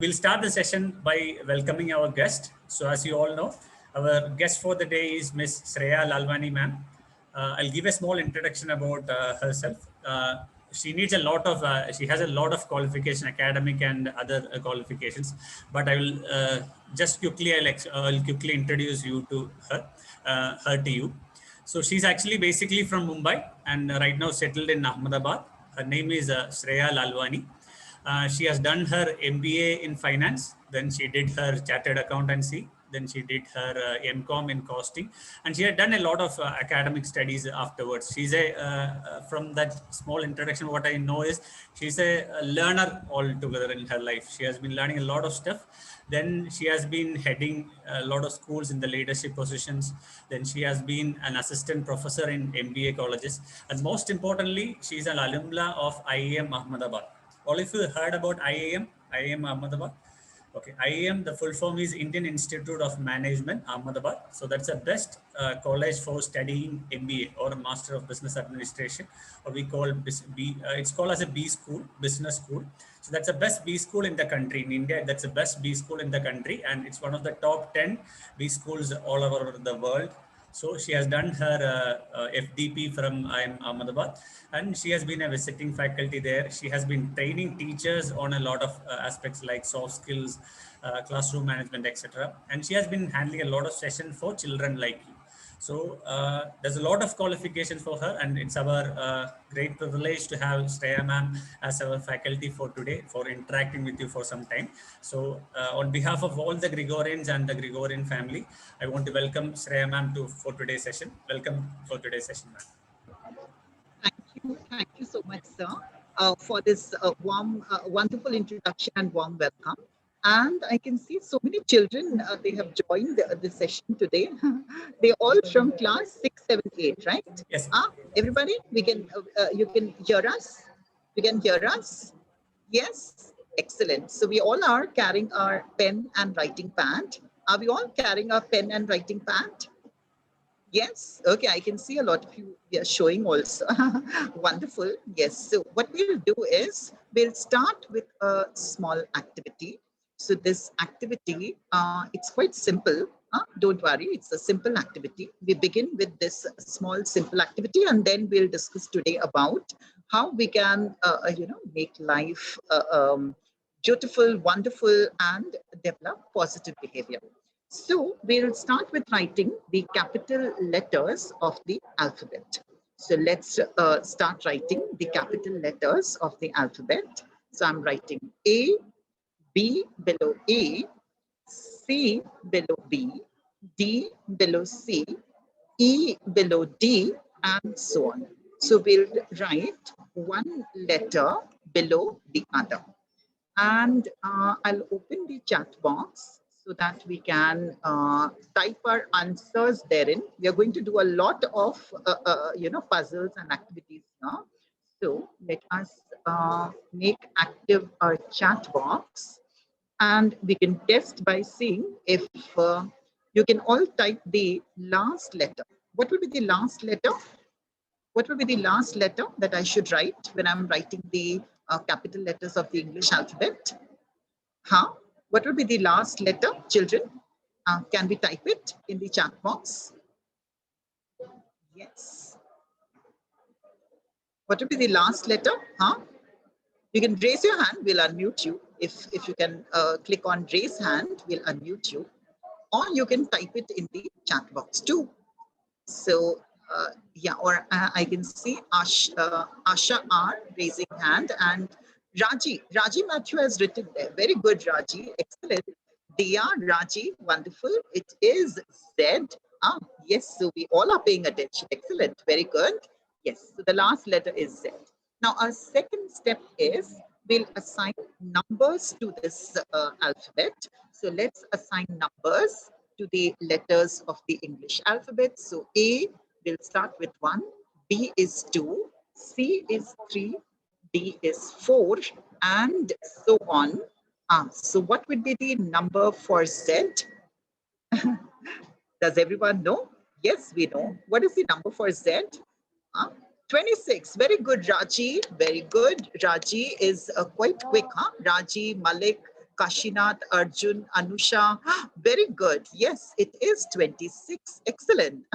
We'll start the session by welcoming our guest. So, as you all know, our guest for the day is Miss Shreya Lalwani, ma'am. I'll give a small introduction about herself. She needs a lot of, she has a lot of qualification, academic and other qualifications. But I will just quickly, I'll quickly introduce you to her to you. So she's actually basically from Mumbai and right now settled in Ahmedabad. Her name is Shreya Lalwani. She has done her MBA in finance, then she did her chartered accountancy, then she did her MCOM in costing, and she had done a lot of academic studies afterwards. She's from that small introduction, what I know is she's a learner altogether in her life. She has been learning a lot of stuff. Then she has been heading a lot of schools in the leadership positions. Then she has been an assistant professor in MBA colleges. And most importantly, she's an alumna of IIM Ahmedabad. All of you heard about IIM, IIM Ahmedabad? Okay, IIM, the full form is Indian Institute of Management, Ahmedabad. So that's the best college for studying MBA or a Master of Business Administration, or we call it's called as a B school, business school. So that's the best B school in the country. In India, that's the best B school in the country, and it's one of the top 10 B schools all over the world. So she has done her FDP from IIM Ahmedabad, and she has been a visiting faculty there. She has been training teachers on a lot of aspects like soft skills, classroom management, etc. And she has been handling a lot of sessions for children like you. So there's a lot of qualifications for her, and it's our great privilege to have Shreya ma'am as our faculty for today, for interacting with you for some time. So on behalf of all the Gregorians and the Gregorian family, I want to welcome Shreya ma'am to for today's session. Welcome for today's session, ma'am. Thank you so much, sir, for this warm, wonderful introduction and warm welcome. And I can see so many children, they have joined the session today. They're all from class 6, 7, 8, right? Yes. Everybody, you can hear us? You can hear us? Yes? Excellent. So we all are carrying our pen and writing pad. Are we all carrying our pen and writing pad? Yes. Okay. I can see a lot of you are showing also. Wonderful. Yes. So what we'll do is we'll start with a small activity. So this activity, it's quite simple. Don't worry. It's a simple activity. We begin with this small, simple activity, and then we'll discuss today about how we can, make life beautiful, wonderful, and develop positive behavior. So we'll start with writing the capital letters of the alphabet. So let's start writing the capital letters of the alphabet. So I'm writing A, B below A, C below B, D below C, E below D, and so on. So we'll write one letter below the other. And I'll open the chat box so that we can type our answers therein. We are going to do a lot of, puzzles and activities now. So let us make active our chat box, and we can test by seeing if you can all type the last letter. What will be the last letter? What will be the last letter that I should write when I'm writing the capital letters of the English alphabet? What will be the last letter, children? Can we type it in the chat box? Yes. What will be the last letter? You can raise your hand, we'll unmute you. If you can click on raise hand, we'll unmute you. Or you can type it in the chat box too. So or I can see Asha R raising hand, and Raji Matthew has written there. Very good, Raji. Excellent. Dia, Raji, wonderful. It is Z. Yes, so we all are paying attention. Excellent. Very good. Yes, so the last letter is Z. Now, our second step is we'll assign numbers to this alphabet. So let's assign numbers to the letters of the English alphabet. So A will start with 1, B is 2, C is 3, D is 4, and so on. So what would be the number for Z? Does everyone know? Yes, we know. What is the number for Z? 26. Very good, Raji. Very good. Raji is quite quick, Raji, Malik, Kashinath, Arjun, Anusha. Very good. Yes, it is 26. Excellent.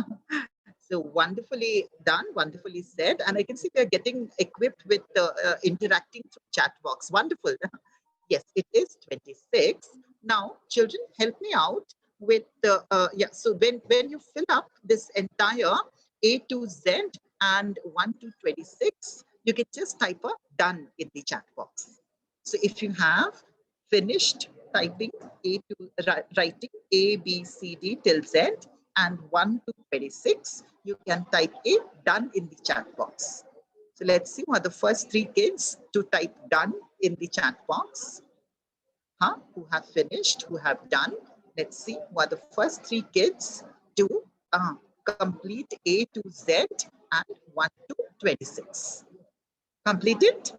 So wonderfully done, wonderfully said. And I can see we are getting equipped with interacting through chat box. Wonderful. Yes, it is 26. Now, children, help me out with the, yeah, so when you fill up this entire A to Z and 1 to 26, you can just type a done in the chat box. So if you have finished typing writing A, B, C, D till Z and 1 to 26, you can type A done in the chat box. So let's see what the first 3 kids to type done in the chat box. Who have finished, who have done. Let's see what the first 3 kids to complete A to Z and 1 to 26. Completed?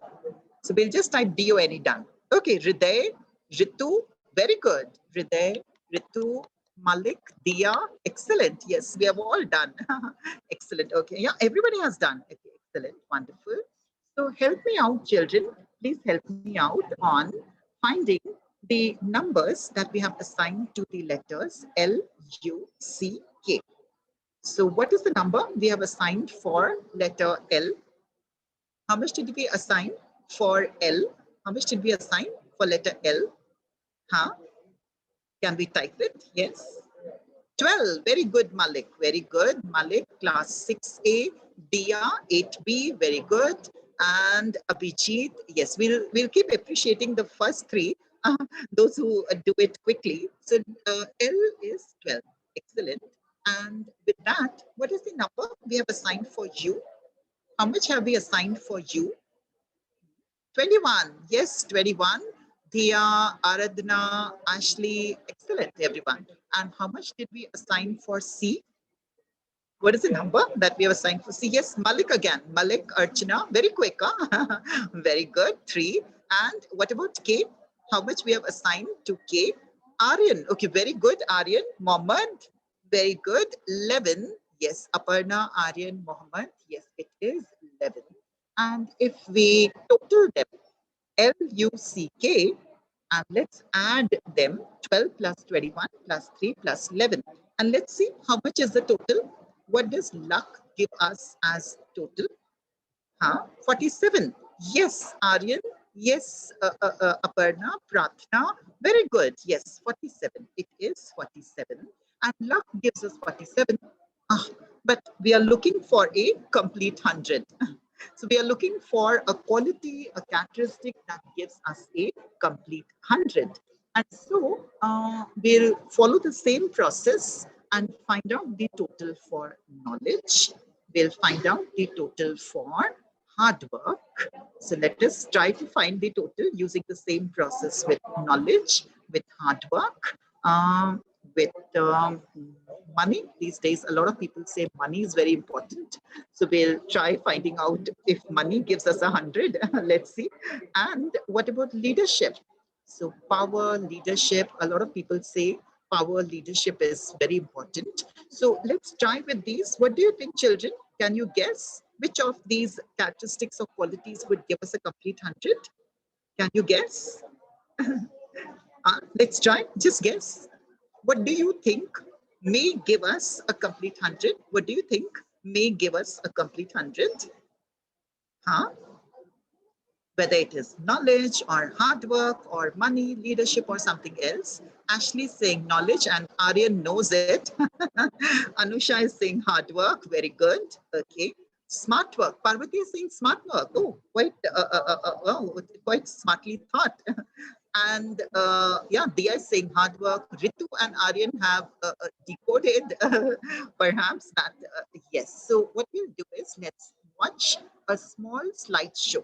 So we'll just type D-O-N-E done. Okay, Hriday, Ritu, very good. Hriday, Ritu, Malik, Dia, excellent. Yes, we have all done. Excellent. Okay, yeah, everybody has done. Okay, excellent, wonderful. So help me out, children. Please help me out on finding the numbers that we have assigned to the letters L, U, C, K. So what is the number we have assigned for letter L? How much did we assign for L? How much did we assign for letter L? Can we type it? Yes. 12. Very good, Malik. Very good. Malik, class 6A. Dia, 8B. Very good. And Abhijit. Yes, we'll keep appreciating the first 3. Those who do it quickly. So L is 12. Excellent. And with that, what is the number we have assigned for you? How much have we assigned for you? 21. Yes, 21. Dia, Aradhana, Ashley. Excellent, everyone. And how much did we assign for C? What is the number that we have assigned for C? Yes, Malik again. Malik, Archana. Very quick. Huh? Very good. 3. And what about K? How much we have assigned to K? Aryan. Okay, very good. Aryan. Mohammed. Very good. 11. Yes, Aparna, Aryan, Mohammed. Yes, it is 11. And if we total them, L-U-C-K, and let's add them, 12 plus 21 plus 3 plus 11. And let's see how much is the total. What does luck give us as total? 47. Yes, Aryan. Yes, Aparna, Pratna. Very good. Yes, 47. It is 47. And luck gives us 47. But we are looking for a complete 100. So we are looking for a quality, a characteristic that gives us a complete 100. And so we'll follow the same process and find out the total for knowledge. We'll find out the total for hard work. So let us try to find the total using the same process with knowledge, with hard work, with money. These days, a lot of people say money is very important. So we'll try finding out if money gives us 100. Let's see. And what about leadership? So power, leadership, a lot of people say power, leadership is very important. So let's try with these. What do you think, children? Can you guess which of these characteristics or qualities would give us a complete 100? Can you guess? Let's try. Just guess. What do you think may give us a complete 100? What do you think may give us a complete 100? Whether it is knowledge or hard work or money, leadership or something else. Ashley is saying knowledge and Aryan knows it. Anusha is saying hard work. Very good. Okay. Smart work. Parvati is saying smart work. Oh, quite smartly thought. And yeah, Dia is saying hard work. Ritu and Aryan have decoded perhaps that. Yes. So what we'll do is let's watch a small slideshow.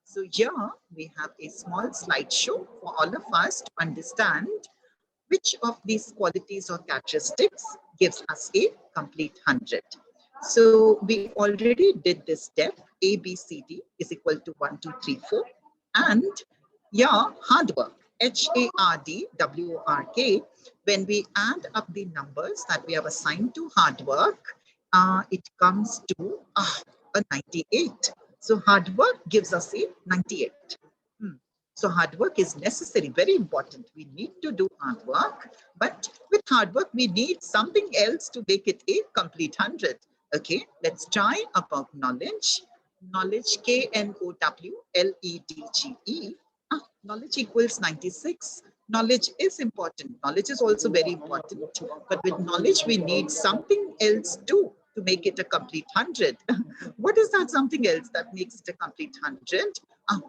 So here we have a small slideshow for all of us to understand which of these qualities or characteristics gives us a complete 100. So we already did this step. A, B, C, D is equal to 1, 2, 3, 4. And yeah, hard work. HARDWORK. When we add up the numbers that we have assigned to hard work, it comes to a 98. So hard work gives us a 98. So hard work is necessary, very important. We need to do hard work, but with hard work, we need something else to make it a complete 100. Okay, let's try about knowledge. Knowledge, Knowledge. Knowledge equals 96. Knowledge is important. Knowledge is also very important. But with knowledge, we need something else too to make it a complete 100. What is that something else that makes it a complete 100?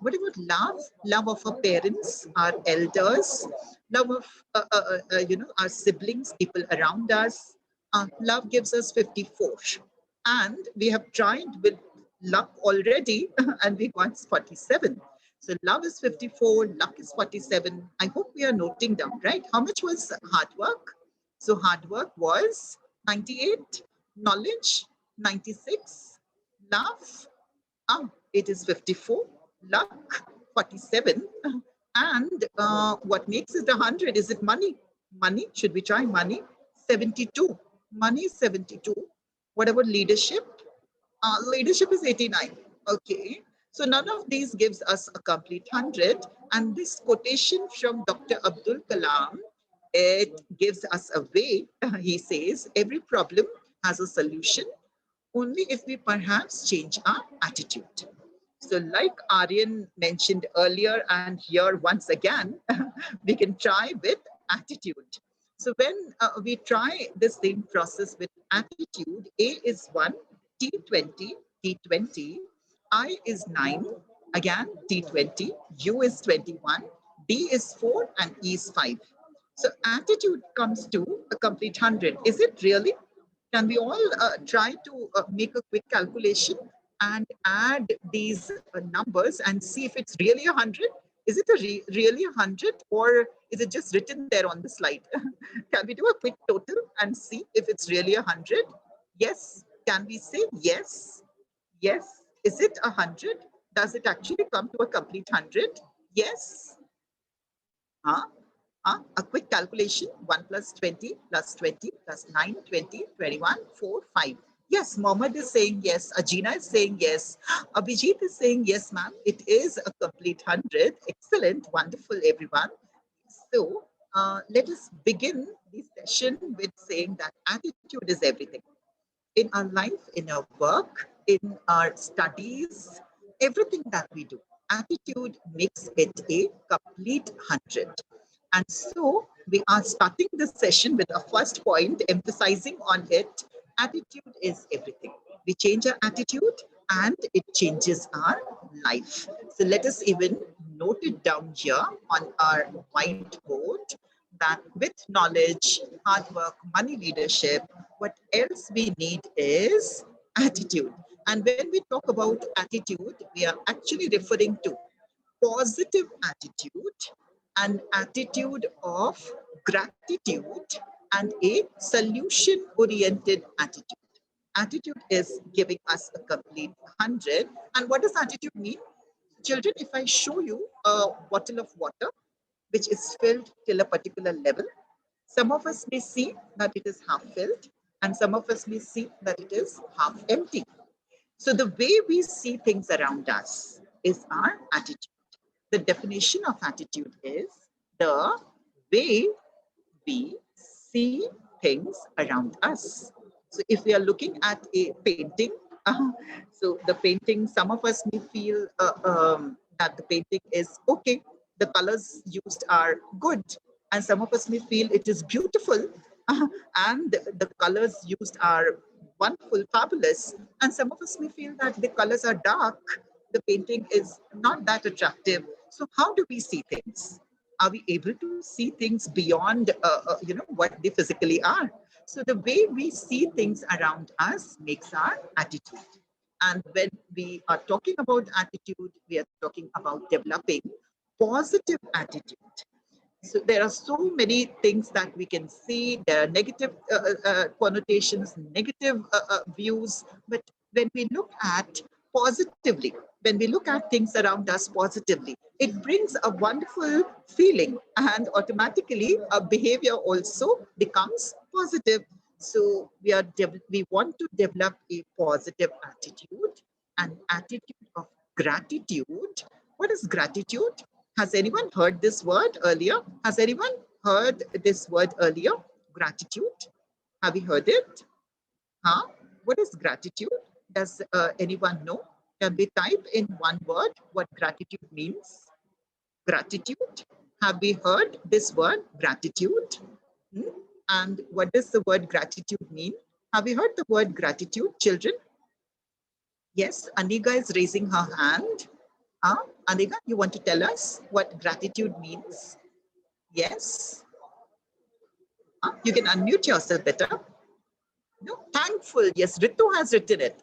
What about love? Love of our parents, our elders, love of our siblings, people around us. Love gives us 54, and we have tried with luck already, and we got 47. So love is 54, luck is 47. I hope we are noting down, right? How much was hard work? So hard work was 98, knowledge 96, love, it is 54, luck 47. And what makes it 100? Is it money? Money, should we try money? 72. Money is 72. What about leadership? Leadership is 89. Okay. So none of these gives us a complete 100. And this quotation from Dr. Abdul Kalam, it gives us a way. He says, every problem has a solution only if we perhaps change our attitude. So like Aryan mentioned earlier and here once again, we can try with attitude. So when we try the same process with attitude, A is 1, T20, T20, I is 9, again T20, U is 21, D is 4, and E is 5. So attitude comes to a complete 100. Is it really? Can we all try to make a quick calculation and add these numbers and see if it's really 100? Is it really 100, or is it just written there on the slide? Can we do a quick total and see if it's really 100? Yes. Can we say yes? Yes. Is it 100? Does it actually come to a complete 100? Yes. A quick calculation, 1 plus 20 plus 20 plus 9, 20, 21, 4, 5. Yes, Mohammed is saying yes. Ajina is saying yes. Abhijit is saying yes, ma'am. It is a complete 100. Excellent. Wonderful, everyone. So let us begin the session with saying that attitude is everything. In our life, in our work, in our studies, everything that we do, attitude makes it a complete 100. And so we are starting this session with a first point, emphasizing on it. Attitude is everything. We change our attitude and it changes our life. So let us even note it down here on our whiteboard that with knowledge, hard work, money, leadership, what else we need is attitude. And when we talk about attitude, we are actually referring to positive attitude, an attitude of gratitude, and a solution oriented attitude. Attitude is giving us a complete 100. And what does attitude mean? Children, if I show you a bottle of water, which is filled till a particular level, some of us may see that it is half filled, and some of us may see that it is half empty. So the way we see things around us is our attitude. The definition of attitude is the way we see things around us. So if we are looking at a painting, so the painting, some of us may feel that the painting is okay, the colors used are good, and some of us may feel it is beautiful, and the colors used are wonderful, fabulous, and some of us may feel that the colors are dark, the painting is not that attractive. So how do we see things? Are we able to see things beyond what they physically are? So the way we see things around us makes our attitude. And when we are talking about attitude, we are talking about developing positive attitude. So there are so many things that we can see. There are negative connotations, negative views. But when we look at positively, when we look at things around us positively, it brings a wonderful feeling, and automatically our behavior also becomes positive. So we want to develop a positive attitude, an attitude of gratitude. What is gratitude? Has anyone heard this word earlier? Has anyone heard this word earlier? Gratitude. Have you heard it? Huh? What is gratitude? Does anyone know? Can we type in one word what gratitude means? Gratitude. Have we heard this word gratitude? And what does the word gratitude mean? Have you heard the word gratitude, children? Yes, Anika is raising her hand. Anika, you want to tell us what gratitude means? Yes. You can unmute yourself better. No, thankful. Yes, Ritu has written it.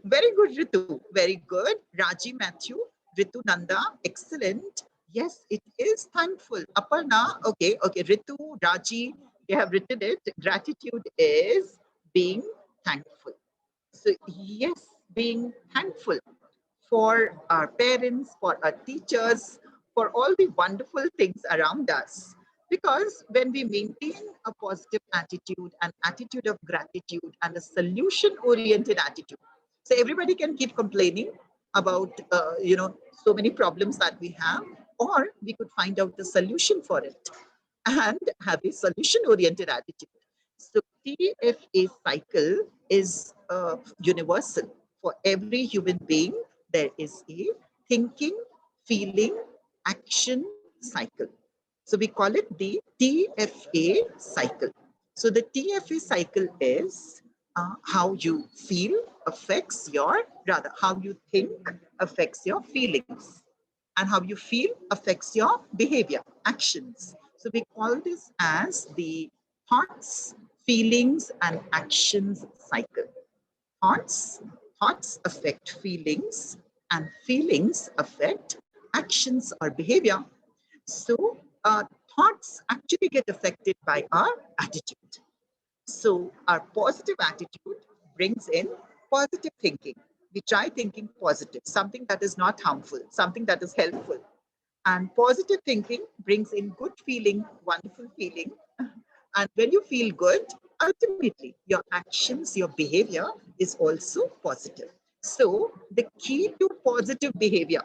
Very good, Ritu. Very good. Raji Matthew, Ritu Nanda, excellent. Yes, it is thankful. Aparna, okay. Ritu, Raji, they have written it. Gratitude is being thankful. So yes, being thankful for our parents, for our teachers, for all the wonderful things around us. Because when we maintain a positive attitude, an attitude of gratitude, and a solution-oriented attitude, so everybody can keep complaining about, so many problems that we have, or we could find out the solution for it and have a solution-oriented attitude. So TFA cycle is universal for every human being. There is a thinking, feeling, action cycle. So we call it the TFA cycle. So the TFA cycle is how you feel affects your, how you think affects your feelings, and how you feel affects your behavior, actions. So we call this as the thoughts, feelings, and actions cycle. Thoughts affect feelings, and feelings affect actions or behavior. So thoughts actually get affected by our attitude. So our positive attitude brings in positive thinking. We try thinking positive, something that is not harmful, something that is helpful. And positive thinking brings in good feeling, wonderful feeling. And when you feel good, ultimately your actions, your behavior is also positive. So the key to positive behavior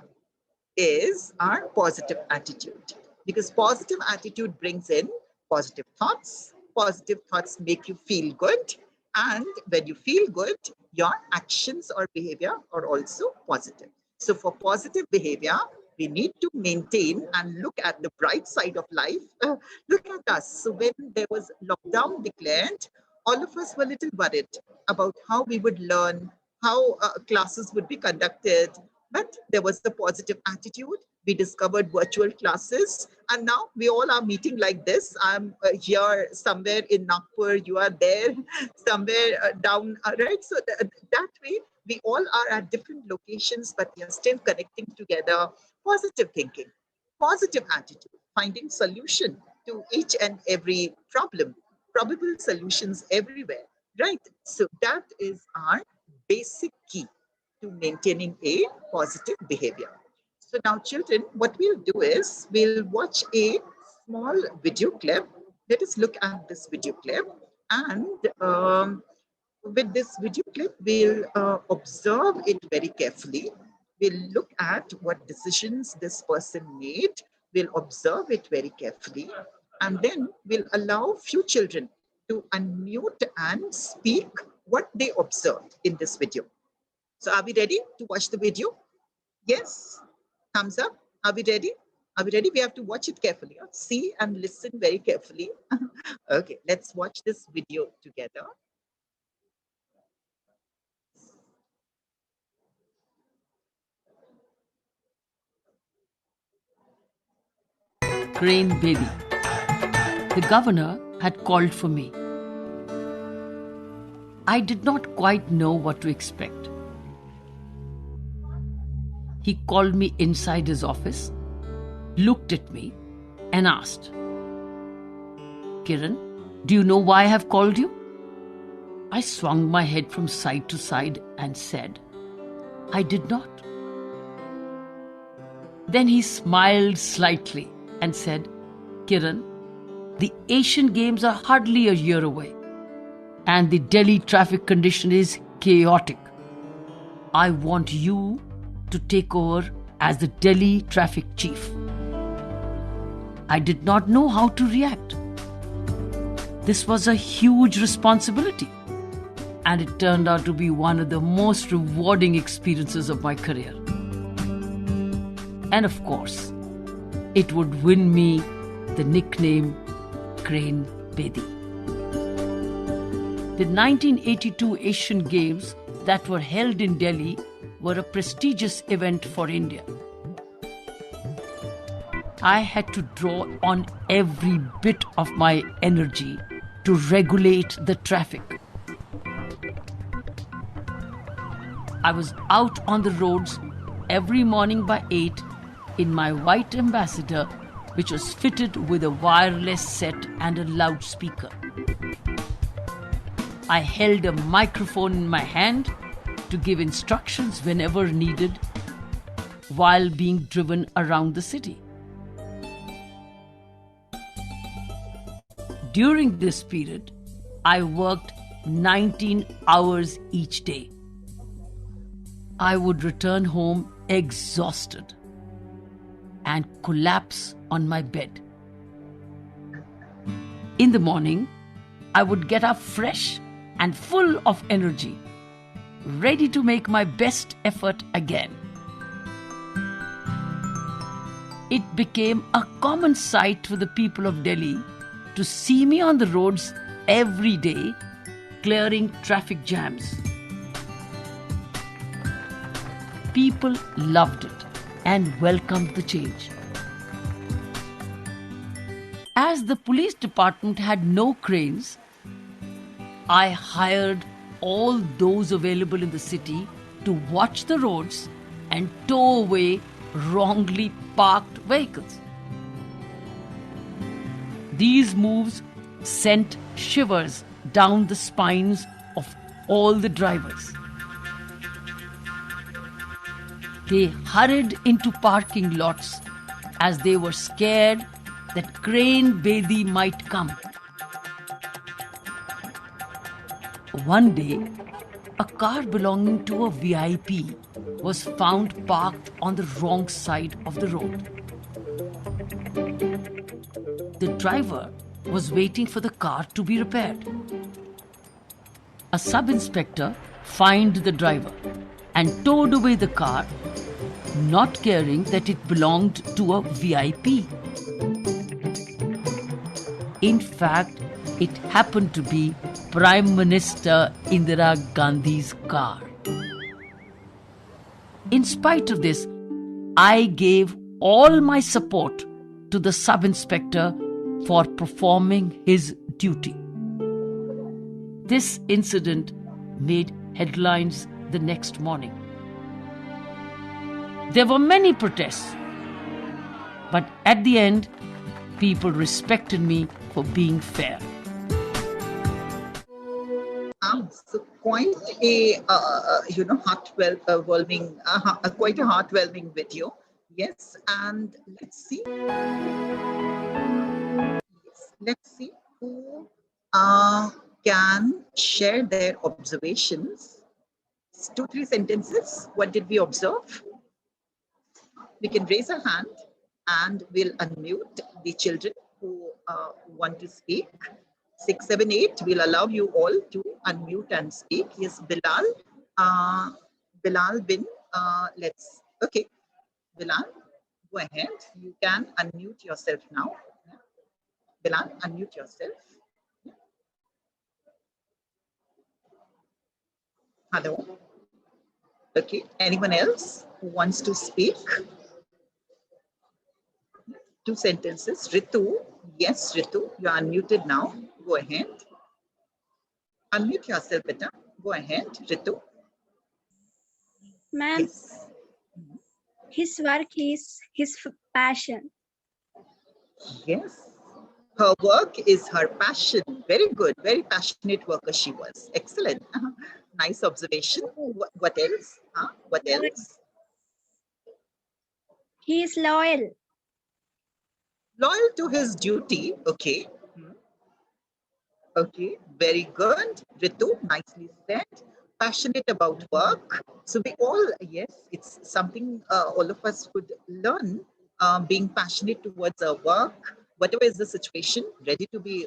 is our positive attitude, because positive attitude brings in positive thoughts. Positive thoughts make you feel good. And when you feel good, your actions or behavior are also positive. So for positive behavior, we need to maintain and look at the bright side of life. Look at us. So when there was lockdown declared, all of us were a little worried about how we would learn, how classes would be conducted. But there was the positive attitude. We discovered virtual classes, and now we all are meeting like this. I'm here somewhere in Nagpur, you are there somewhere down, right? So that way, we all are at different locations, but we are still connecting together. Positive thinking, positive attitude, finding solution to each and every problem, probable solutions everywhere, right? So that is our basic key to maintaining a positive behavior. So now, children, what we'll do is we'll watch a small video clip. Let us look at this video clip. And with this video clip, we'll observe it very carefully. We'll look at what decisions this person made. We'll observe it very carefully. And then we'll allow few children to unmute and speak what they observed in this video. So are we ready to watch the video? Yes? Thumbs up. Are we ready? Are we ready? We have to watch it carefully. See and listen very carefully. Okay, let's watch this video together. Rain baby. The governor had called for me. I did not quite know what to expect. He called me inside his office, looked at me, and asked, Kiran, do you know why I have called you? I swung my head from side to side and said, I did not. Then he smiled slightly and said, Kiran, the Asian Games are hardly a year away, and the Delhi traffic condition is chaotic. I want you to take over as the Delhi traffic chief. I did not know how to react. This was a huge responsibility, and it turned out to be one of the most rewarding experiences of my career. And of course, it would win me the nickname Crane Bedi. The 1982 Asian Games that were held in Delhi were a prestigious event for India. I had to draw on every bit of my energy to regulate the traffic. I was out on the roads every morning by 8 in my white Ambassador, which was fitted with a wireless set and a loudspeaker. I held a microphone in my hand to give instructions whenever needed while being driven around the city. During this period, I worked 19 hours each day. I would return home exhausted and collapse on my bed. In the morning, I would get up fresh and full of energy, ready to make my best effort again. It became a common sight for the people of Delhi to see me on the roads every day, clearing traffic jams. People loved it and welcomed the change. As the police department had no cranes, I hired all those available in the city to watch the roads and tow away wrongly parked vehicles. These moves sent shivers down the spines of all the drivers. They hurried into parking lots as they were scared that Crane Bedi might come. One day, a car belonging to a VIP was found parked on the wrong side of the road. The driver was waiting for the car to be repaired. A sub-inspector fined the driver and towed away the car, not caring that it belonged to a VIP. In fact, it happened to be Prime Minister Indira Gandhi's car. In spite of this, I gave all my support to the sub-inspector for performing his duty. This incident made headlines the next morning. There were many protests, but at the end, people respected me for being fair. So quite a heartwarming, quite a heartwarming video. Yes, and let's see. Yes, let's see who can share their observations. 2-3 sentences. What did we observe? We can raise a hand and we'll unmute the children who want to speak. 6, 7, 8, we'll allow you all to unmute and speak. Yes, Bilal. Bilal bin, okay. Bilal, go ahead. You can unmute yourself now. Bilal, unmute yourself. Hello. Okay, anyone else who wants to speak? 2 sentences. Ritu, yes, Ritu, you are unmuted now. Go ahead. Unmute yourself, beta. Go ahead, Ritu. Ma'am, Yes. his work is his passion. Yes. Her work is her passion. Very good. Very passionate worker she was. Excellent. Nice observation. What else? What else? He is loyal. Loyal to his duty. Okay. Okay. Very good. Ritu, nicely said. Passionate about work. So we all, yes, it's something all of us could learn being passionate towards our work, whatever is the situation, ready to be,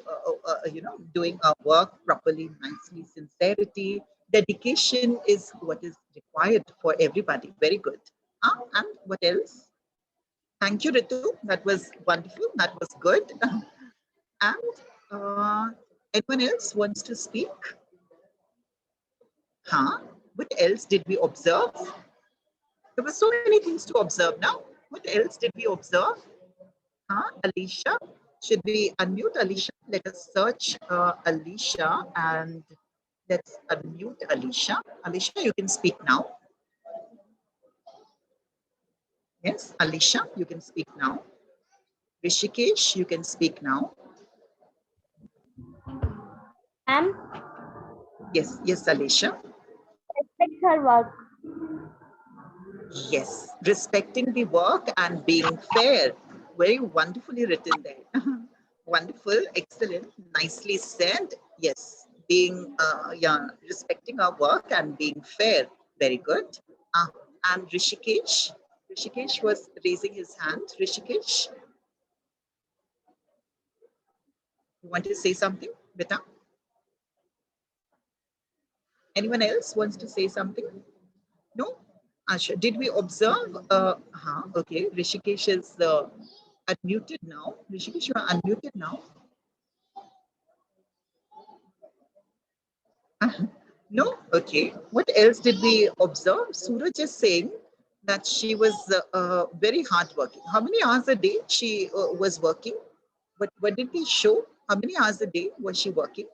doing our work properly, nicely, sincerity, dedication is what is required for everybody. Very good. And what else? Thank you, Ritu. That was wonderful. That was good. And anyone else wants to speak? What else did we observe? There were so many things to observe now. What else did we observe? Alicia, should we unmute Alicia? Let us search Alicia and let's unmute Alicia. Alicia, you can speak now. Yes, Alicia, you can speak now. Rishikesh, you can speak now. Ma'am, Yes, Alicia. respect her work. Yes, respecting the work and being fair. Very wonderfully written there. Wonderful, excellent, nicely said. Yes, being, respecting our work and being fair. Very good. And Rishikesh. Rishikesh was raising his hand. Rishikesh, you want to say something, Beta? Anyone else wants to say something? No? Asha, did we observe? Okay, Rishikesh is unmuted now. Rishikesh, you are unmuted now. No? Okay. What else did we observe? Suraj is saying that she was very hardworking. How many hours a day she was working? What did they show? How many hours a day was she working?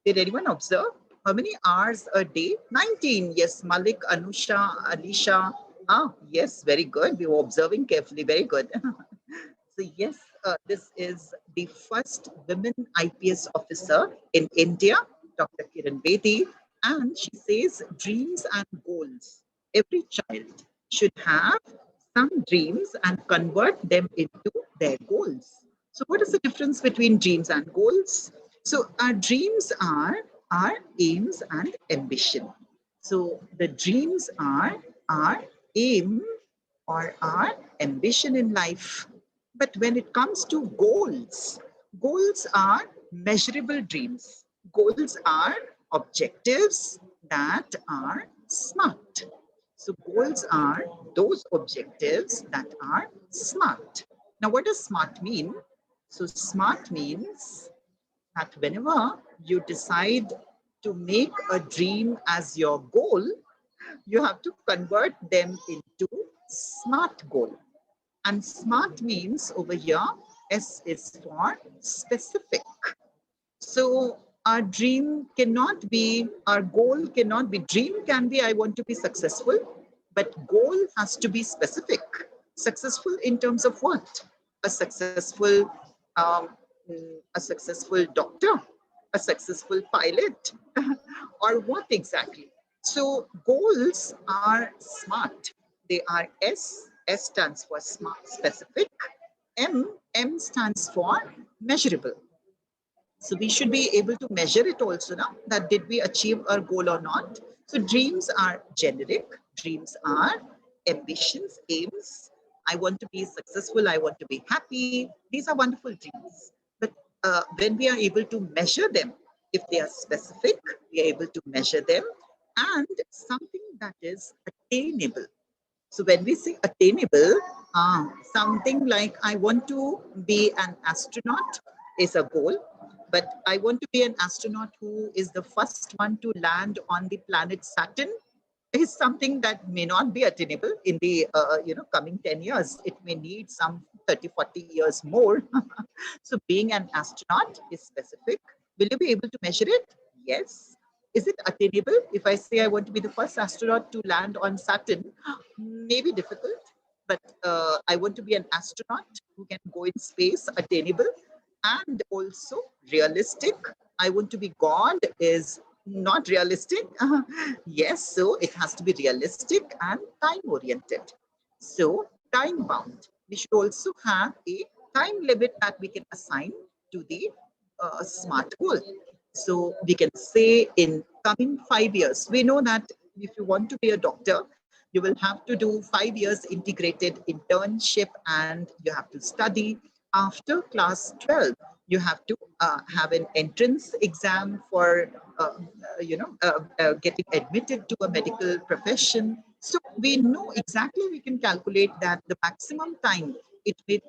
Did anyone observe? How many hours a day? 19. Yes, Malik, Anusha, Alisha. Yes, very good. We were observing carefully. Very good. So yes, this is the first women IPS officer in India, Dr. Kiran Bedi, and she says dreams and goals. Every child should have some dreams and convert them into their goals. So what is the difference between dreams and goals? So our dreams are our aims and ambition. So the dreams are our aim or our ambition in life. But when it comes to goals, goals are measurable dreams. Goals are objectives that are smart. So goals are those objectives that are smart. Now, what does smart mean? So smart means that whenever you decide to make a dream as your goal, you have to convert them into SMART goal. And SMART means over here, S is for specific. So our dream cannot be, our goal cannot be, dream can be, I want to be successful, but goal has to be specific. Successful in terms of what? A successful doctor, a successful pilot, or what exactly? So goals are SMART. They are S. S stands for smart, specific. M stands for measurable. So we should be able to measure it also now, that did we achieve our goal or not. So dreams are generic. Dreams are ambitions, aims. I want to be successful. I want to be happy. These are wonderful dreams. But when we are able to measure them, if they are specific, we are able to measure them, and something that is attainable. So when we say attainable, something like I want to be an astronaut is a goal, but I want to be an astronaut who is the first one to land on the planet Saturn is something that may not be attainable in the coming 10 years. It may need some 30, 40 years more. So being an astronaut is specific. Will you be able to measure it? Yes. Is it attainable? If I say I want to be the first astronaut to land on Saturn, maybe difficult, but I want to be an astronaut who can go in space, attainable, and also realistic. I want to be God is not realistic. Yes, so it has to be realistic and time oriented. So time bound. We should also have a time limit that we can assign to the SMART goal. So we can say in coming 5 years, we know that if you want to be a doctor, You will have to do 5 years integrated internship, and you have to study. After class 12, you have to have an entrance exam for getting admitted to a medical profession. So we know exactly, we can calculate that the maximum time it may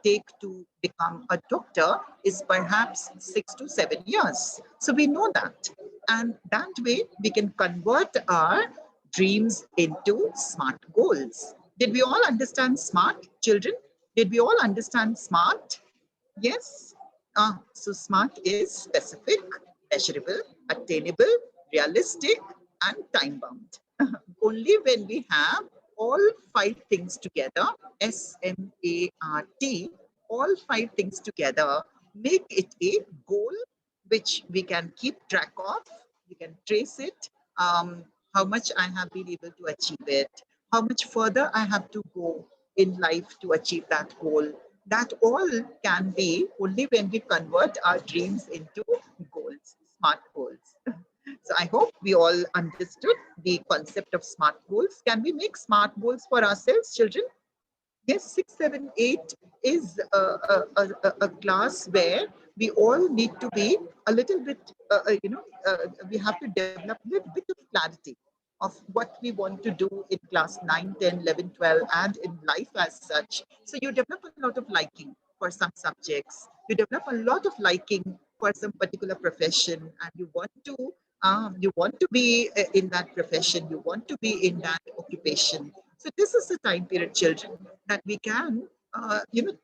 take to become a doctor is perhaps 6 to 7 years. So we know that. And that way we can convert our dreams into SMART goals. Did we all understand SMART, children? Did we all understand SMART? Yes. So SMART is specific, measurable, attainable, realistic, and time bound. Only when we have all 5 things together, SMART, all 5 things together, make it a goal which we can keep track of, we can trace it, how much I have been able to achieve it, how much further I have to go in life to achieve that goal. That all can be only when we convert our dreams into goals, SMART goals. So I hope we all understood the concept of SMART goals. Can we make SMART goals for ourselves, children? Yes, 6, 7, 8 is a class where we all need to be a little bit, we have to develop a little bit of clarity of what we want to do in class 9, 10, 11, 12, and in life as such. So you develop a lot of liking for some subjects. You develop a lot of liking for some particular profession, and you want to be in that profession. You want to be in that occupation. So this is the time period, children, that we can,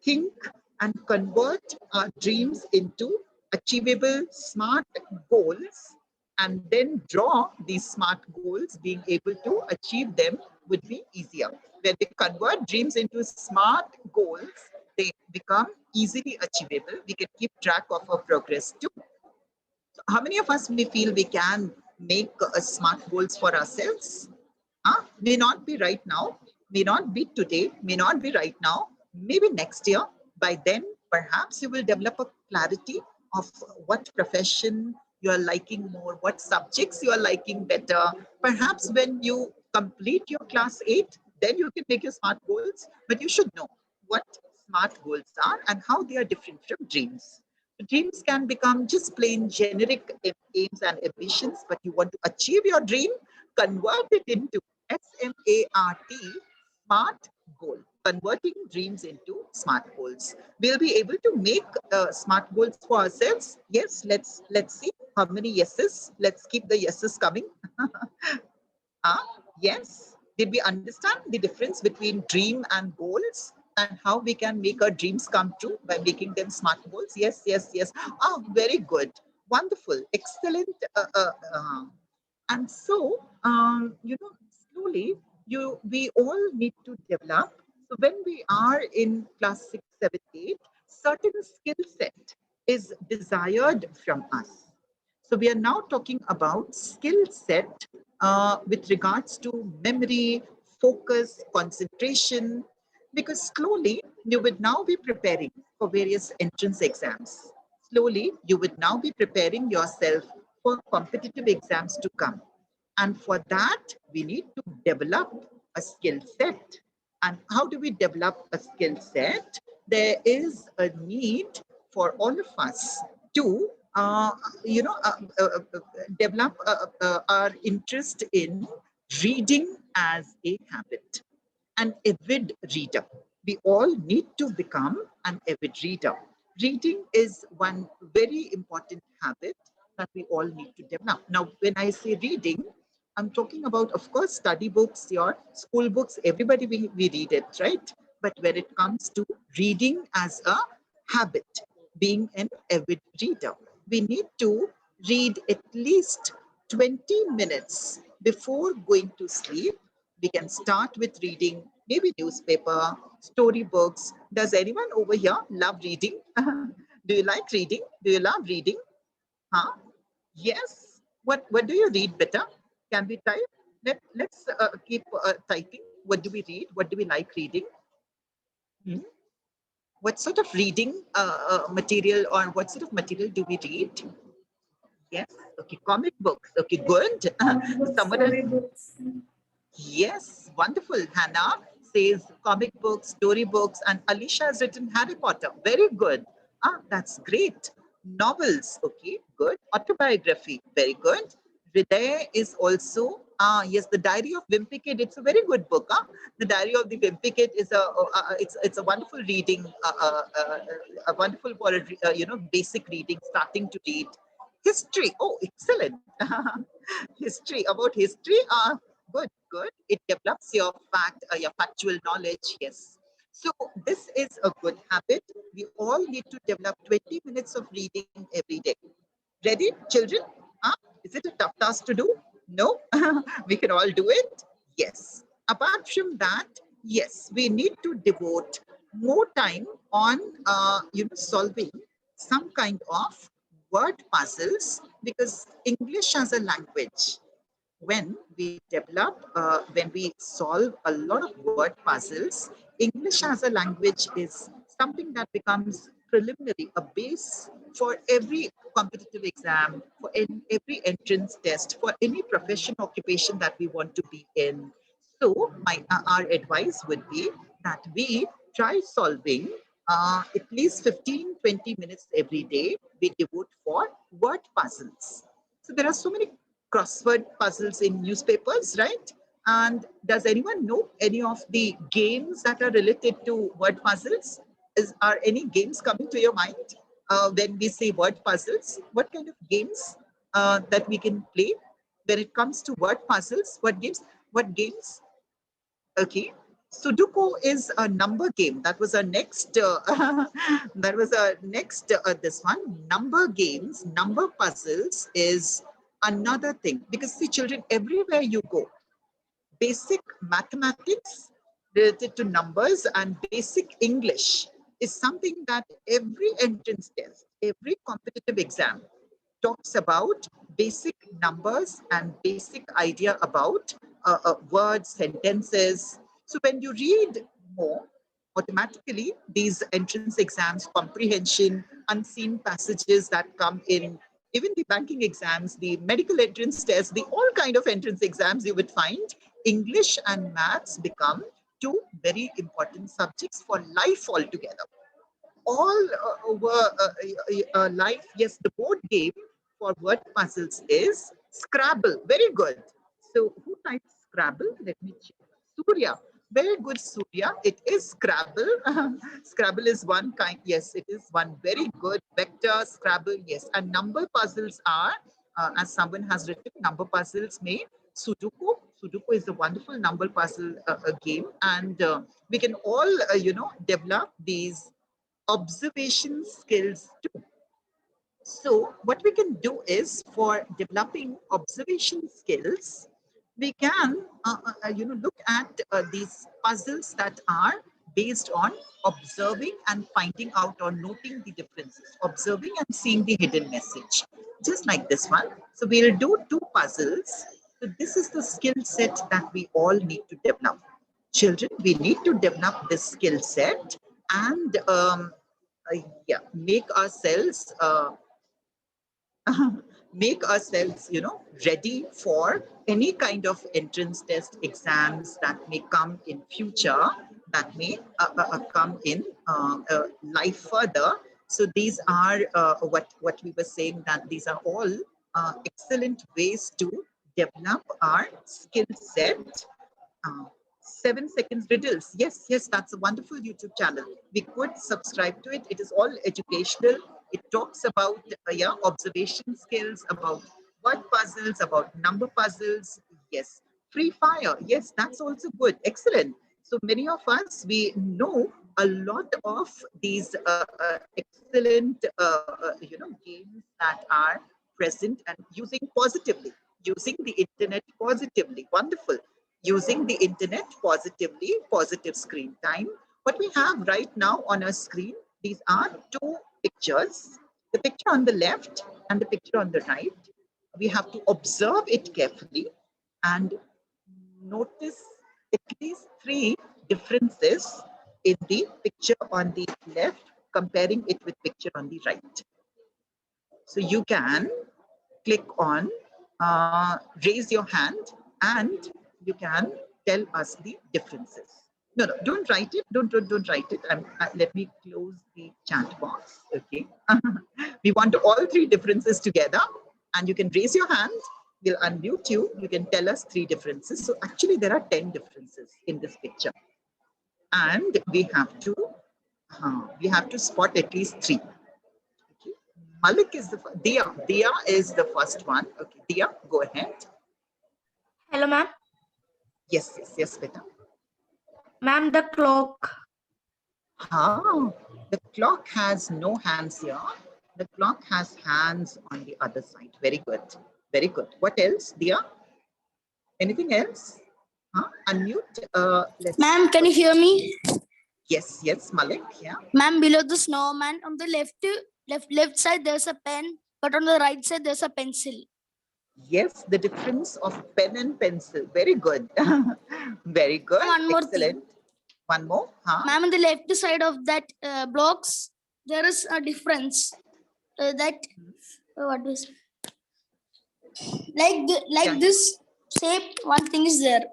think and convert our dreams into achievable SMART goals, and then draw these SMART goals. Being able to achieve them would be easier. When we convert dreams into SMART goals, they become easily achievable. We can keep track of our progress too. So how many of us we feel we can make SMART goals for ourselves? May not be right now, may not be today, may not be right now, maybe next year. By then, perhaps you will develop a clarity of what profession you are liking more, what subjects you are liking better. Perhaps when you complete your class 8, then you can make your SMART goals, but you should know what SMART goals are and how they are different from dreams. Dreams can become just plain generic aims and ambitions, but you want to achieve your dream, convert it into SMART, SMART goal, converting dreams into SMART goals. We'll be able to make SMART goals for ourselves. Yes, let's see how many yeses. Let's keep the yeses coming. Yes. Did we understand the difference between dream and goals, and how we can make our dreams come true by making them SMART goals? Yes, yes, yes. Very good. Wonderful. Excellent. And so, slowly, we all need to develop. So when we are in class 6, 7, 8, certain skill set is desired from us. So we are now talking about skill set with regards to memory, focus, concentration, because slowly you would now be preparing for various entrance exams. Slowly, you would now be preparing yourself for competitive exams to come. And for that, we need to develop a skill set. And how do we develop a skill set? There is a need for all of us to develop our interest in reading as a habit. An avid reader. We all need to become an avid reader. Reading is one very important habit that we all need to develop. Now, when I say reading, I'm talking about, of course, study books, your school books, everybody we read it, right? But when it comes to reading as a habit, being an avid reader, we need to read at least 20 minutes before going to sleep. We can start with reading maybe newspaper, storybooks. Does anyone over here love reading? Do you like reading? Do you love reading? Huh? Yes. What do you read better? Can we type? Let's keep typing. What do we read? What do we like reading? What sort of reading material, or what sort of material do we read? Yes. Okay. Comic books. Okay. Good. Someone else. Yes, wonderful. Hannah says comic books, storybooks, and Alicia has written Harry Potter. Very good. Ah, that's great. Novels, okay, good. Autobiography, very good. Hriday is also, yes, the Diary of Wimpy Kid. It's a very good book. The Diary of the Wimpy Kid is it's a wonderful reading, a wonderful for basic reading, starting to read. History, oh, excellent. History, about history. Good, good. It develops your factual knowledge. Yes. So this is a good habit. We all need to develop 20 minutes of reading every day. Ready, children? Is it a tough task to do? No, we can all do it. Yes. Apart from that, yes, we need to devote more time on solving some kind of word puzzles, because English as a language, when we solve a lot of word puzzles, English as a language is something that becomes preliminary, a base for every competitive exam, for every entrance test, for any profession occupation that we want to be in. So our advice would be that we try solving at least 15-20 minutes every day we devote for word puzzles. So there are so many crossword puzzles in newspapers, right? And does anyone know any of the games that are related to word puzzles? Are any games coming to your mind when we say word puzzles? What kind of games that we can play when it comes to word puzzles? What games? What games? Okay. Sudoku is a number game. That was our next. That was our next. This one, number games, number puzzles is another thing, because see, children, everywhere you go, basic mathematics related to numbers and basic English is something that every entrance test, every competitive exam talks about basic numbers and basic idea about words, sentences. So when you read more, automatically these entrance exams, comprehension, unseen passages that come in, even the banking exams, the medical entrance tests, the all kind of entrance exams you would find, English and maths become two very important subjects for life altogether. All over life. Yes, the board game for word puzzles is Scrabble. Very good. So who types Scrabble? Let me check. Surya. Very good, Surya. It is Scrabble. Scrabble is one kind. Yes, it is one very good vector. Scrabble, yes. And number puzzles are, as someone has written, number puzzles may Sudoku. Sudoku is a wonderful number puzzle game, and we can all, develop these observation skills too. So what we can do is, for developing observation skills, we can look at these puzzles that are based on observing and finding out or noting the differences, observing and seeing the hidden message, just like this one. So we'll do two puzzles. So this is the skill set that we all need to develop. Children, we need to develop this skill set, and make ourselves make ourselves ready for any kind of entrance test exams that may come in future, that may come in life further. So these are what we were saying, that these are all excellent ways to develop our skill set. uh, 7 seconds riddles. Yes, yes, that's a wonderful YouTube channel. We could subscribe to it. It is all educational. It talks about observation skills, about word puzzles, about number puzzles. Yes, free fire. Yes, that's also good. Excellent. So many of us, we know a lot of these excellent games that are present, and using the internet positively. Wonderful. Using the internet positively, positive screen time. What we have right now on our screen, these are two pictures, the picture on the left and the picture on the right. We have to observe it carefully and notice at least three differences in the picture on the left, comparing it with picture on the right. So you can click on raise your hand, and you can tell us the differences. No, no, don't write it. Don't write it. Let me close the chat box. Okay. We want all three differences together, and you can raise your hand. We'll unmute you. You can tell us three differences. So actually, there are 10 differences in this picture, and we have to spot at least three. Okay. Malik is the Dia. Dia is the first one. Okay, Dia, go ahead. Hello, ma'am. Yes, beta. Ma'am, the clock. The clock has no hands here. The clock has hands on the other side. Very good. Very good. What else, Dia? Anything else? Unmute. Ma'am, can you hear me? Yes, Malik. Yeah. Ma'am, below the snowman on the left side there's a pen, but on the right side there's a pencil. Yes, the difference of pen and pencil. Very good. Very good. One more Excellent. One more. Ma'am, on the left side of that blocks there is a difference. What was like this shape? One thing is there.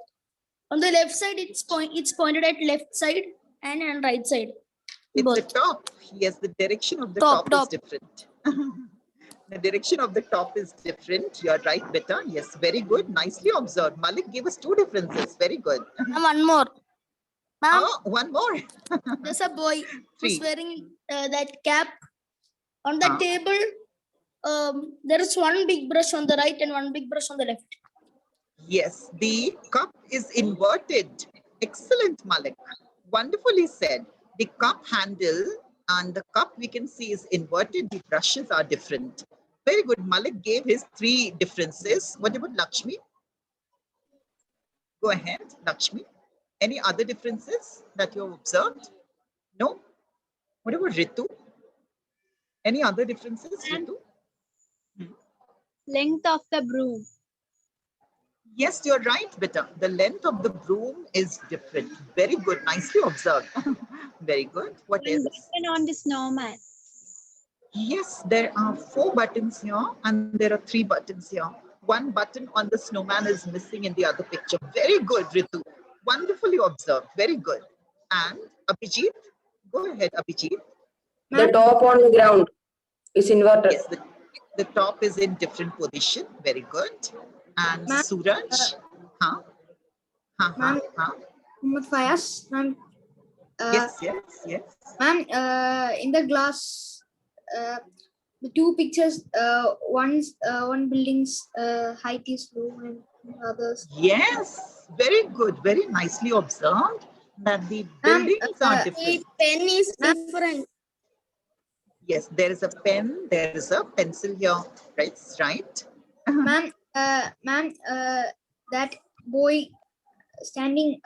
On the left side, it's pointed at left side and on right side. It's both. the top. Yes, the direction of the Top. top is different. The direction of the top is different. You're right, beta. Yes, very good. Nicely observed. Malik gave us two differences. Very good. And one more. Ma'am, One more. there's a boy who's Three. wearing that cap. On the table, there is one big brush on the right and one big brush on the left. Yes, the cup is inverted. Excellent, Malik. Wonderfully said. The cup handle and the cup we can see is inverted. The brushes are different. Very good. Malik gave his three differences. What about Lakshmi? Go ahead, Lakshmi. Any other differences that you have observed? No? What about Ritu? Any other differences, Ritu? Length of the broom. Yes, you're right, beta. The length of the broom is different. Very good. Nicely observed. Very good. What One else? button on the snowman. Yes, there are 4 buttons here and there are 3 buttons here. One button on the snowman is missing in the other picture. Very good, Ritu. Wonderfully observed. Very good. And Abhijit, go ahead, Abhijit. The top on the ground is inverted. Yes, the top is in different position. Very good. And Suraj, Muhammad Fayaz, ma'am. Yes. Ma'am, in the glass, the two pictures, one building's height is low and others. Yes, very good. Very nicely observed that the buildings are different. Pen is different. Yes, there is a pen, there is a pencil here. Right? Ma'am, that boy standing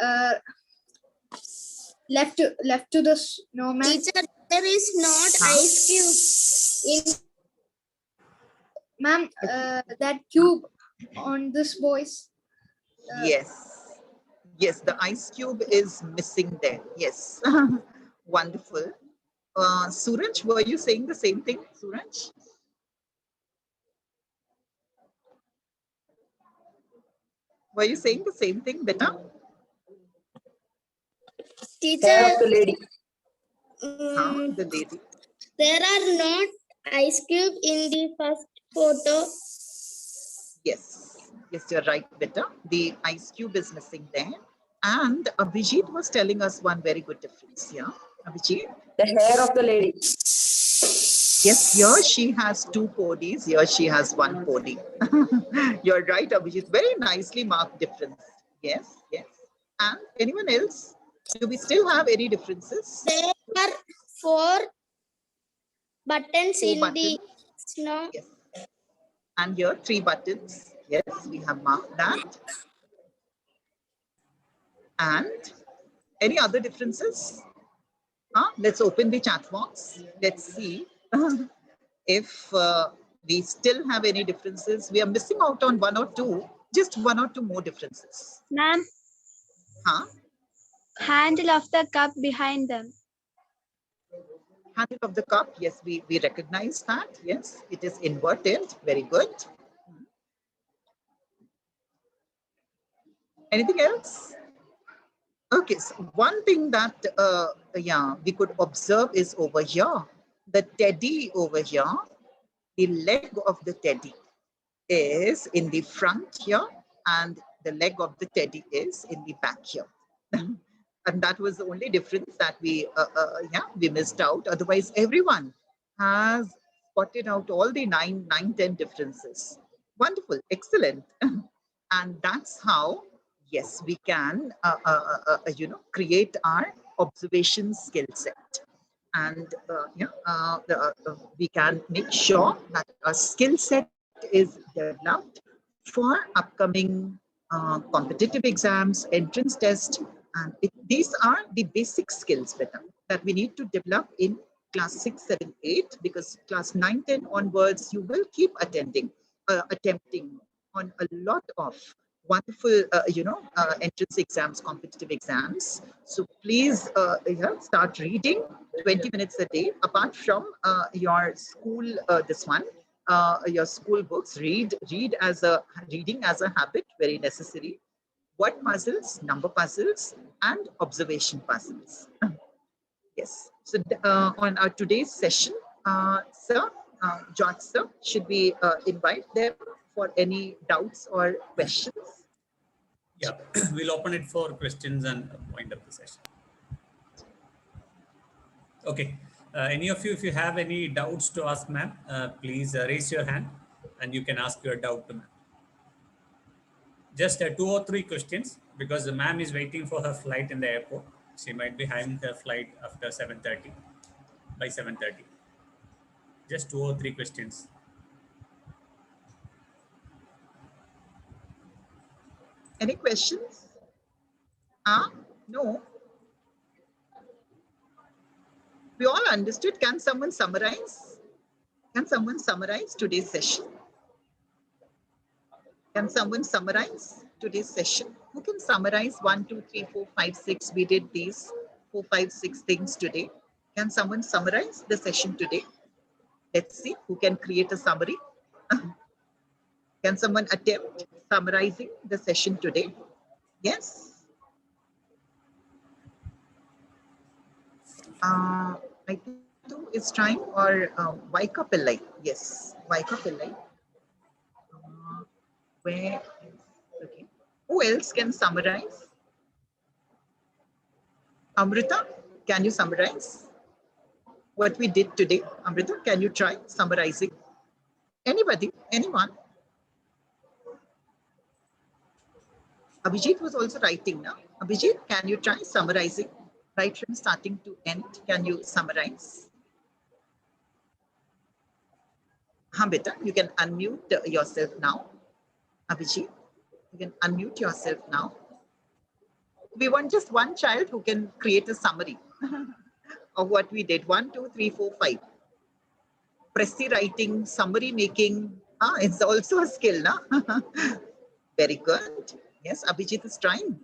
left to the snowman. Teacher, there is not ice cube in. Ma'am, that cube on this boy's. Yes, the ice cube is missing there. Yes, wonderful. Suraj, were you saying the same thing, Suraj? Were you saying the same thing, beta? Teacher, Hair of the lady. The lady. there are not ice cube in the first photo. Yes, you're right, beta. The ice cube is missing there. And Abhijit was telling us one very good difference here. Abhijit? The hair of the lady. Yes, here she has 2 ponies. Here she has 1 pony. You're right, Abhijit. Very nicely marked difference. Yes. And anyone else? Do we still have any differences? There are 4 buttons 4 in buttons. the snow. Yes. And here 3 buttons. Yes, we have marked that. And any other differences? Let's open the chat box. Let's see if we still have any differences. We are missing out on 1 or 2, just 1 or 2 more differences. Ma'am, handle of the cup behind them. Handle of the cup, yes, we recognize that. Yes, it is inverted. Very good. Anything else? Okay, so one thing that we could observe is over here, the teddy over here, the leg of the teddy is in the front here, and the leg of the teddy is in the back here. And that was the only difference that we missed out. Otherwise, everyone has spotted out all the 10 differences. Wonderful, excellent. And that's how, yes, we can, create our observation skill set. And we can make sure that our skill set is developed for upcoming competitive exams, entrance test, and these are the basic skills that we need to develop in class 6, 7, 8, because class 9, 10 onwards, you will keep attempting on a lot of wonderful, entrance exams, competitive exams. So please start reading 20 minutes a day, apart from your school, your school books. Reading as a habit, very necessary. Word puzzles, number puzzles, and observation puzzles. Yes. So on our today's session, sir, George sir, should we invite them for any doubts or questions? Yeah, we'll open it for questions and wind up the session. Okay. Any of you, if you have any doubts to ask ma'am, please raise your hand and you can ask your doubt to ma'am. Just 2 or 3 questions, because the ma'am is waiting for her flight in the airport. She might be having her flight after 7:30, by 7:30. Just 2 or 3 questions. Any questions? No. We all understood. Can someone summarize? Can someone summarize today's session? Can someone summarize today's session? Who can summarize 1, 2, 3, 4, 5, 6? We did these 4, 5, 6 things today. Can someone summarize the session today? Let's see who can create a summary. Can someone attempt summarizing the session today? Yes. I think it's trying, or Vaika Pillai. Yes, Vaika Pillai. Where? Okay. Who else can summarize? Amrita, can you summarize what we did today? Amrita, can you try summarizing? Anybody? Anyone? Abhijit was also writing now. Abhijit, can you try summarizing right from starting to end? Can you summarize? Beta, you can unmute yourself now. Abhijit, you can unmute yourself now. We want just one child who can create a summary of what we did. 1, 2, 3, 4, 5. Pressy writing, summary making. It's also a skill, na? Very good. Yes, Abhijit is trying.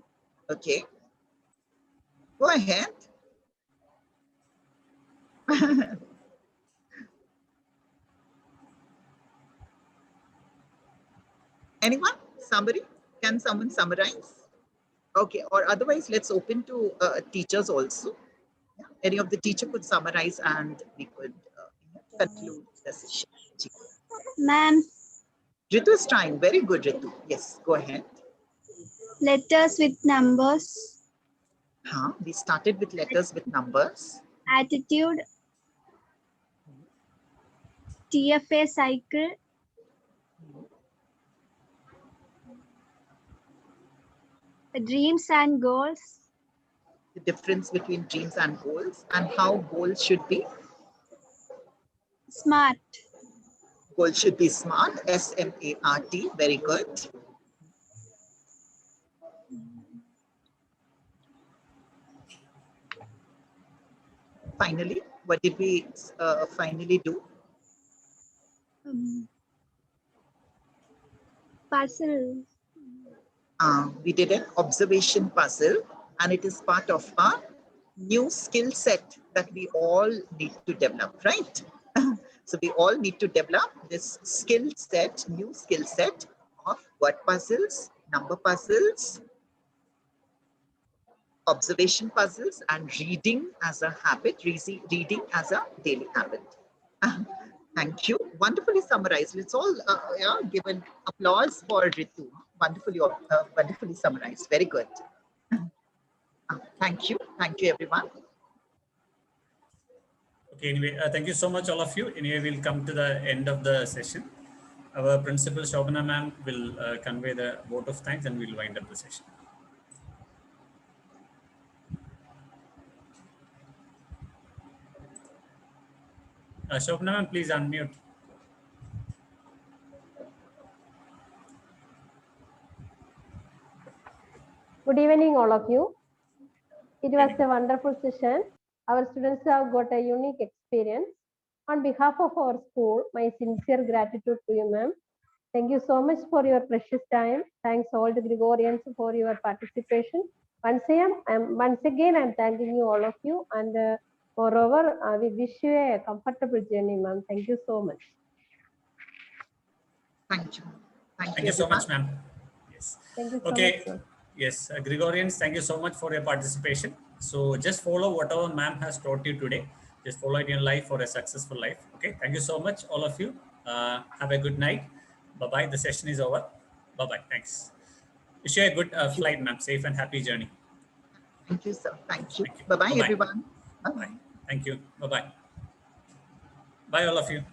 Okay. Go ahead. Anyone? Summary? Can someone summarize? Okay, or otherwise, let's open to teachers also. Yeah. Any of the teacher could summarize and we could conclude the session. Ma'am, Ritu is trying. Very good, Ritu. Yes, go ahead. letters with numbers, We started with letters with numbers. attitude, TFA cycle, dreams and goals, The difference between dreams and goals, and how goals should be. smart, Goals should be smart. SMART. Very good. Finally, what did we finally do? puzzle, We did an observation puzzle, and it is part of our new skill set that we all need to develop, right? So we all need to develop this skill set, new skill set of word puzzles, number puzzles, observation puzzles and reading as a habit, reading as a daily habit. Thank you. Wonderfully summarized. Let's all give an applause for Ritu. Wonderfully summarized. Very good. Thank you. Thank you, everyone. Okay, anyway, thank you so much, all of you. Anyway, we'll come to the end of the session. Our principal, Shobana ma'am, will convey the vote of thanks and we'll wind up the session. Shobana ma'am, please unmute. Good evening, all of you. It was a wonderful session. Our students have got a unique experience. On behalf of our school, my sincere gratitude to you, ma'am. Thank you so much for your precious time. Thanks all the Gregorians for your participation. Once again, I'm thanking you, all of you. And moreover, we wish you a comfortable journey, ma'am. Thank you so much. Thank you. Thank you so much, ma'am. Yes. Thank you so Okay. much, ma'am. Yes, Gregorians, thank you so much for your participation. So just follow whatever ma'am has taught you today. Just follow it in life for a successful life. Okay. Thank you so much, all of you. Have a good night. Bye-bye. The session is over. Bye-bye. Thanks. Wish you a good flight, ma'am. Safe and happy journey. Thank you, sir. Thank you. Thank you. Bye-bye, Bye-bye. everyone. Bye. Thank you. Bye-bye. Bye, all of you.